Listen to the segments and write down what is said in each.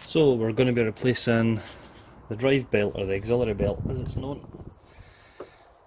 So we're going to be replacing the drive belt, or the auxiliary belt as it's known,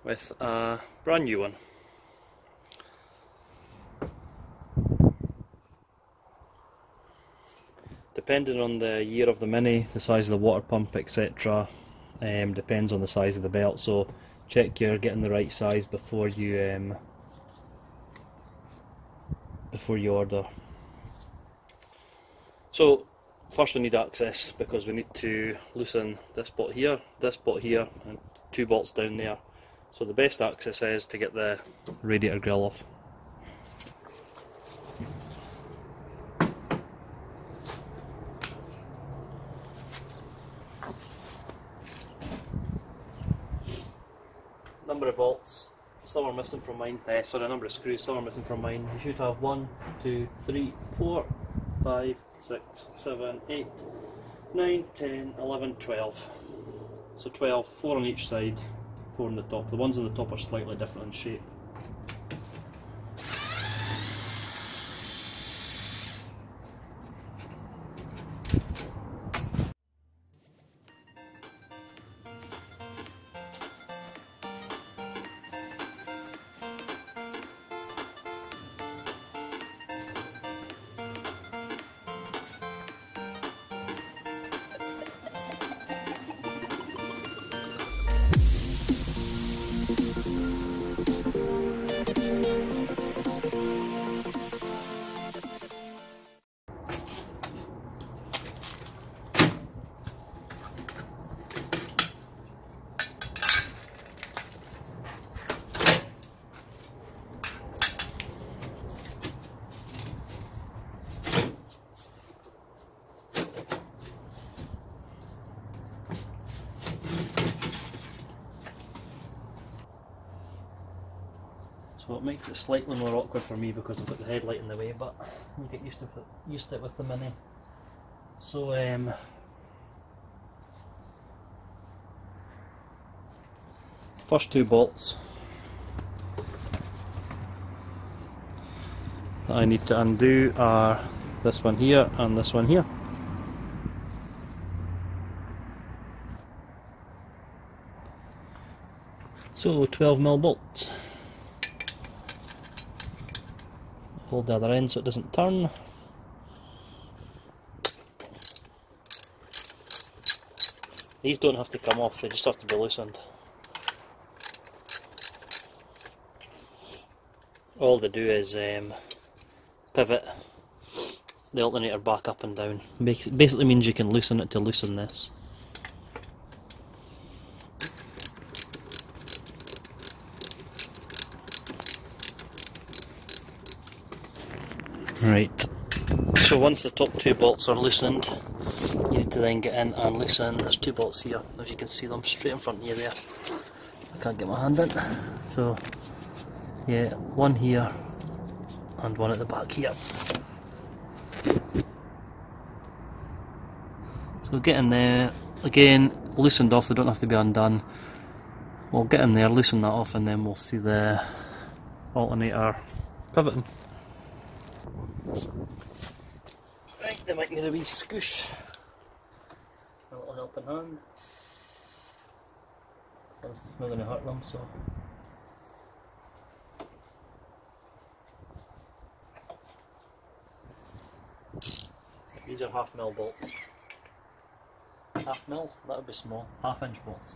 with a brand new one. Depending on the year of the Mini, the size of the water pump, etc., depends on the size of the belt, so check you're getting the right size before you order. So first we need access, because we need to loosen this bolt here, and 2 bolts down there. So the best access is to get the radiator grill off. Number of bolts, some are missing from mine. Sorry, number of screws, some are missing from mine. You should have 1, 2, 3, 4, 5, 6, 7, 8, 9, 10, 11, 12. So 12, 4 on each side, 4 on the top. The ones on the top are slightly different in shape. So it makes it slightly more awkward for me because I've got the headlight in the way, but you get used to it with the Mini. So first 2 bolts that I need to undo are this one here and this one here. So 12mm bolts. Hold the other end so it doesn't turn. These don't have to come off, they just have to be loosened. All they do is pivot the alternator back up and down. Basically means you can loosen it to loosen this. Right, so once the top 2 bolts are loosened, you need to then get in and loosen. There's 2 bolts here, if you can see them straight in front of you there. I can't get my hand in. So yeah, 1 here and 1 at the back here. So get in there, again loosened off, they don't have to be undone. We'll get in there, loosen that off, and then we'll see the alternator pivoting. Right, they might need a wee scoosh, a little helping hand. Honestly, it's not going to hurt them, so. These are 1/2mm bolts. 1/2mm? That would be small. 1/2-inch bolts.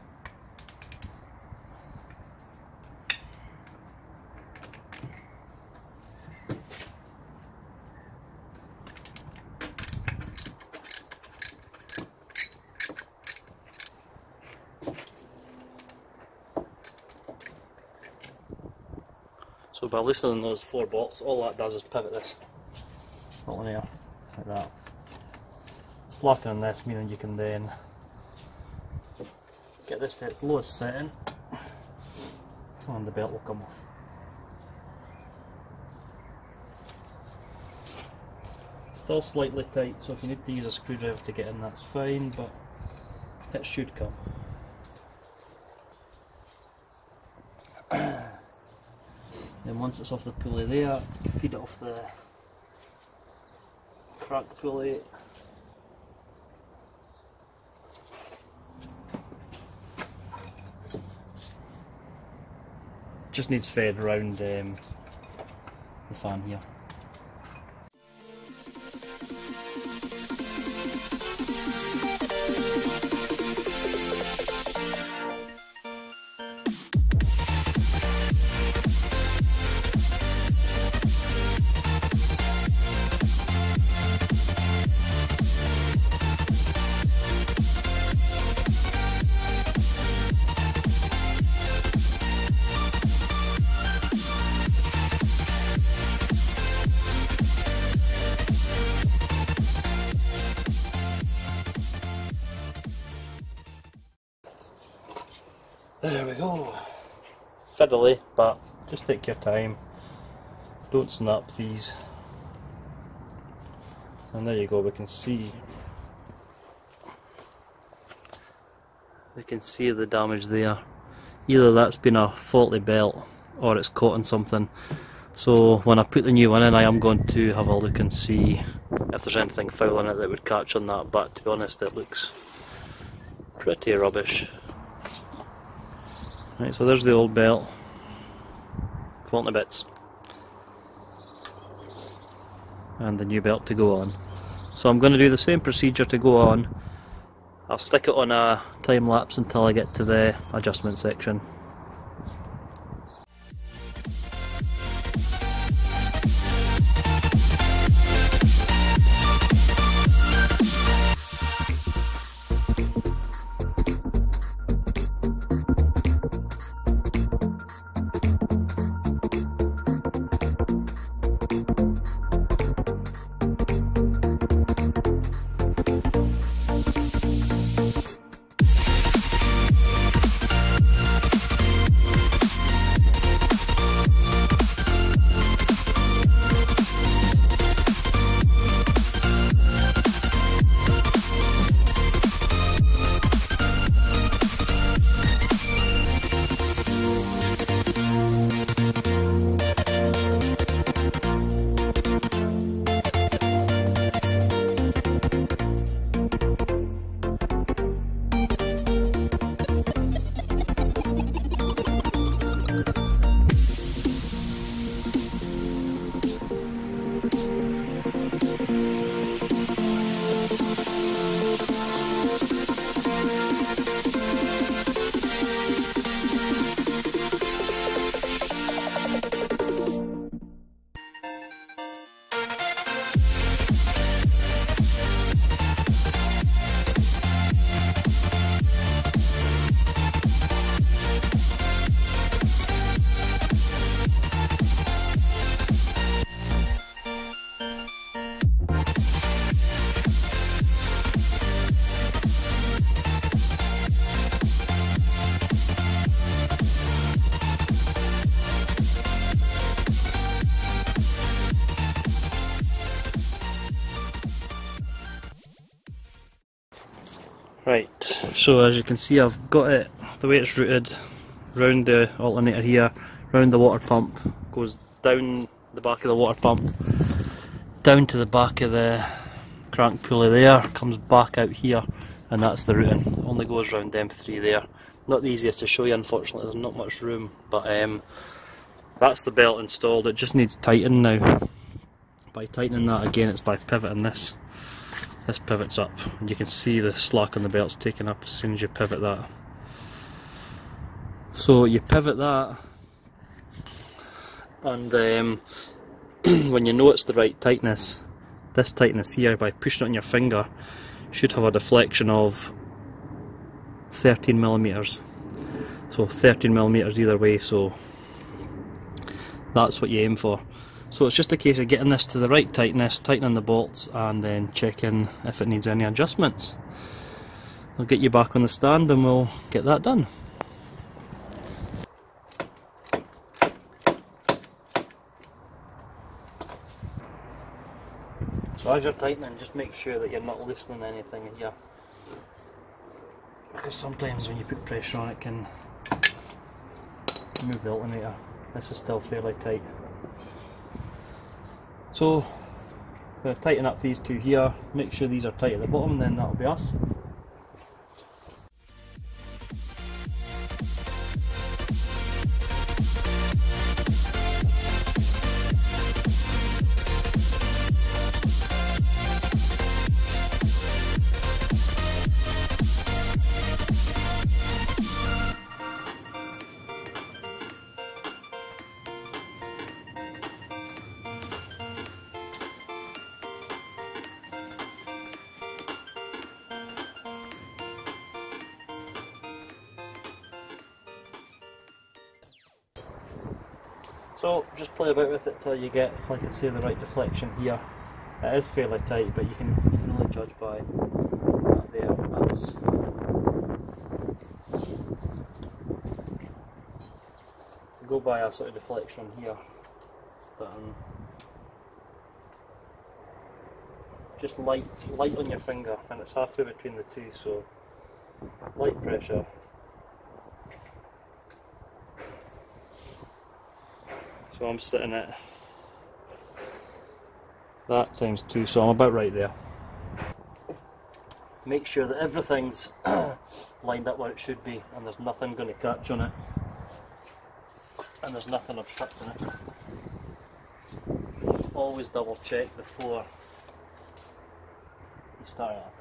So by loosening those 4 bolts, all that does is pivot this alternator like that. Slacking this, meaning you can then get this to its lowest setting and the belt will come off. Still slightly tight, so if you need to use a screwdriver to get in, that's fine, but it should come. Then once it's off the pulley there, feed it off the crack pulley, just needs fed around the fan here. There we go. Fiddly, but just take your time. Don't snap these. And there you go, we can see the damage there. Either that's been a faulty belt or it's caught on something. So when I put the new one in, I am going to have a look and see if there's anything foul in it that would catch on that, but to be honest it looks pretty rubbish. Right, so there's the old belt, falling to bits, and the new belt to go on. So I'm going to do the same procedure to go on. I'll stick it on a time lapse until I get to the adjustment section. Right, so as you can see I've got it the way it's routed round the alternator here, round the water pump, goes down the back of the water pump, down to the back of the crank pulley there, comes back out here, and that's the routing. Only goes round them three there. Not the easiest to show you, unfortunately, there's not much room, but that's the belt installed. It just needs tightening now. By tightening that again, it's by pivoting this. This pivots up, and you can see the slack on the belt's taken up as soon as you pivot that. So you pivot that, and when you know it's the right tightness, this tightness here, by pushing it on your finger, should have a deflection of 13mm. So 13mm either way, so that's what you aim for. So it's just a case of getting this to the right tightness, tightening the bolts, and then checking if it needs any adjustments. I'll get you back on the stand and we'll get that done. So as you're tightening, just make sure that you're not loosening anything here, because sometimes when you put pressure on it can move the alternator. This is still fairly tight. So I'm going to tighten up these two here, make sure these are tight at the bottom, and then that'll be us. So just play about with it till you get, like I say, the right deflection here. It is fairly tight, but you can only judge by that there. That's go by a sort of deflection here. Just light on your finger, and it's halfway between the two, so light pressure. So I'm sitting at that times 2, so I'm about right there. Make sure that everything's lined up where it should be, and there's nothing going to catch on it, and there's nothing obstructing it. Always double check before you start up.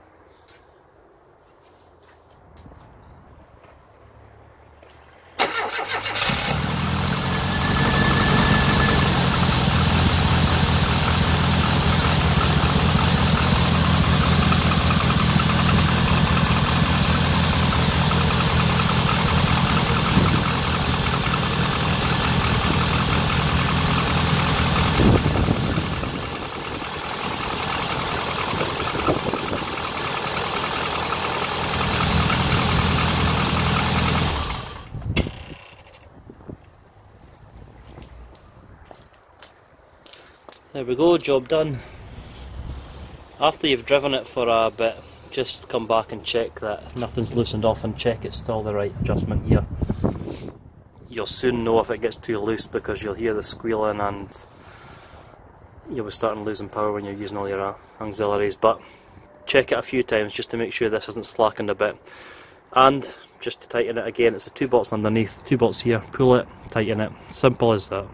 There we go, job done. After you've driven it for a bit, just come back and check that nothing's loosened off and check it's still the right adjustment here. You'll soon know if it gets too loose because you'll hear the squealing and you'll be starting losing power when you're using all your auxiliaries, but check it a few times just to make sure this isn't slackened a bit. And just to tighten it again, it's the 2 bolts underneath, 2 bolts here, pull it, tighten it, simple as that.